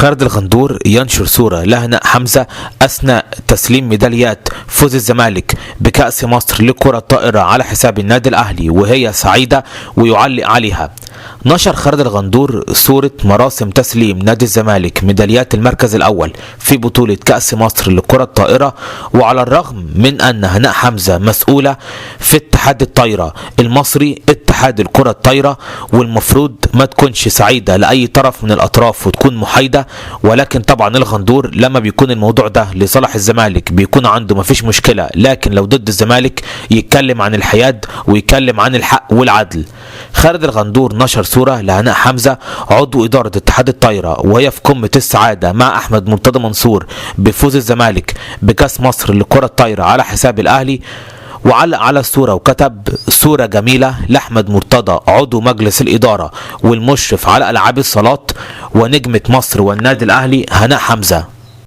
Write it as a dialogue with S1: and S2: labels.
S1: خالد الغندور ينشر صورة لهناء حمزة أثناء تسليم ميداليات فوز الزمالك بكأس مصر لكرة الطائرة على حساب النادي الأهلي وهي سعيدة ويعلق عليها. نشر خالد الغندور صورة مراسم تسليم نادي الزمالك ميداليات المركز الأول في بطولة كأس مصر لكرة الطائرة، وعلى الرغم من أن هناء حمزة مسؤولة في اتحاد الطايرة المصري اتحاد الكرة الطايرة والمفروض ما تكونش سعيدة لأي طرف من الأطراف وتكون محايدة، ولكن طبعا الغندور لما بيكون الموضوع ده لصالح الزمالك بيكون عنده مفيش مشكلة، لكن لو ضد الزمالك يتكلم عن الحياد ويتكلم عن الحق والعدل. خالد الغندور نشر صورة لهناء حمزة عضو إدارة اتحاد الطايرة وهي في قمة السعادة مع أحمد مرتضى منصور بفوز الزمالك بكأس مصر لكرة الطايرة على حساب الأهلي، وعلق على الصورة وكتب: صورة جميلة لأحمد مرتضى عضو مجلس الإدارة والمشرف على ألعاب الصالات ونجمة مصر والنادي الأهلي هناء حمزة.